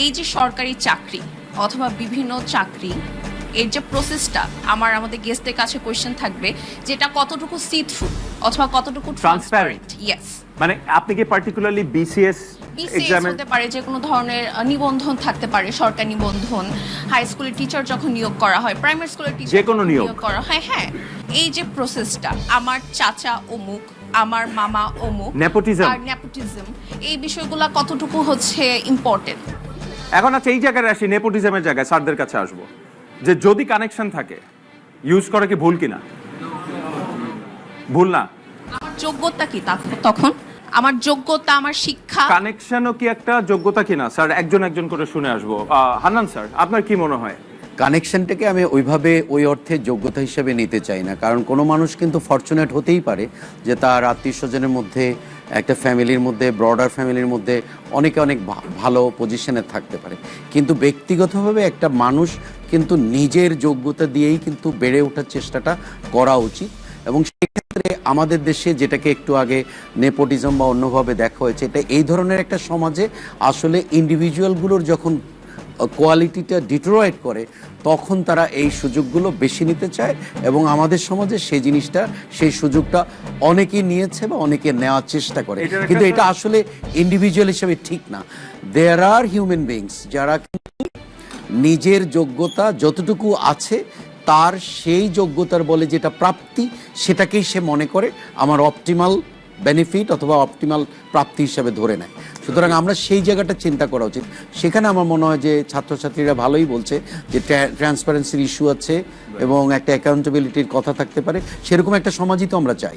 এই যে সরকারি চাকরি অথবা বিভিন্ন চাকরি এর যে প্রসেসটা আমাদের গেস্টদের কাছে কোয়েশ্চেন থাকবে যেটা কতটুকু সি থ্রু অথবা কতটুকু ট্রান্সপারেন্ট। ইয়েস, মানে আপনি কি পার্টিকুলারলি বিসিএস এক্সামে হতে পারে, যে কোনো ধরনের নিবন্ধন থাকতে পারে, সরকারি নিবন্ধন, হাই স্কুলের টিচার যখন নিয়োগ করা হয়, প্রাইমারি স্কুলের টিচার যে কোনো নিয়োগ করা হয়। হ্যাঁ, এই যে প্রসেসটা আমার চাচা অমুক, আমার মামা অমুক, নেপোটিজম আর নেপোটিজম, এই বিষয়গুলো কতটুকু হচ্ছে ইম্পর্টেন্ট। এখন আচ্ছা এই জায়গায় আসি, নেপোটিজমের জায়গায় স্যারদের কাছে আসবো, যে যদি কানেকশন থাকে ইউজ করা কি ভুল কিনা? ভুল না? আমার যোগ্যতা কি তখন? আমার যোগ্যতা, আমার শিক্ষা। কানেকশনও কি একটা যোগ্যতা কিনা? স্যার একজন একজন করে শুনে আসবো। হান্নান স্যার, আপনার কি মনে হয়? কানেকশনটাকে আমি ওইভাবে ওই অর্থে যোগ্যতা হিসেবে নিতে চাই না, কারণ কোনো মানুষ কিন্তু ফরচুনেট হতেই পারে যে তার আত্মীয় স্বজনের মধ্যে, একটা ফ্যামিলির মধ্যে, ব্রডার ফ্যামিলির মধ্যে অনেকে অনেক ভালো পজিশনে থাকতে পারে, কিন্তু ব্যক্তিগতভাবে একটা মানুষ কিন্তু নিজের যোগ্যতা দিয়েই কিন্তু বেড়ে ওঠার চেষ্টাটা করা উচিত। এবং সেক্ষেত্রে আমাদের দেশে যেটাকে একটু আগে নেপোটিজম বা অন্যভাবে দেখা হয়েছে, এটা এই ধরনের একটা সমাজে আসলে ইন্ডিভিজুয়ালগুলোর যখন কোয়ালিটিটা ডিটোরাইট করে তখন তারা এই সুযোগগুলো বেশি নিতে চায়, এবং আমাদের সমাজে সেই জিনিসটা, সেই সুযোগটা অনেকেই নিয়েছে বা অনেকে নেওয়ার চেষ্টা করে, কিন্তু এটা আসলে ইন্ডিভিজুয়াল হিসেবে ঠিক না। দেয়ার আর হিউম্যান বিংস যারা নিজের যোগ্যতা যতটুকু আছে তার সেই যোগ্যতার বলে যেটা প্রাপ্তি সেটাকেই সে মনে করে আমার অপটিমাল বেনিফিট অথবা অপটিমাল প্রাপ্তি হিসাবে ধরে নেয়। সুতরাং আমরা সেই জায়গাটা চিন্তা করা উচিত। সেখানে আমার মনে হয় যে ছাত্রছাত্রীরা ভালোই বলছে যে ট্রান্সপারেন্সির ইস্যু আছে এবং একটা অ্যাকাউন্টেবিলিটির কথা থাকতে পারে, সেরকম একটা সমাজই তো আমরা চাই।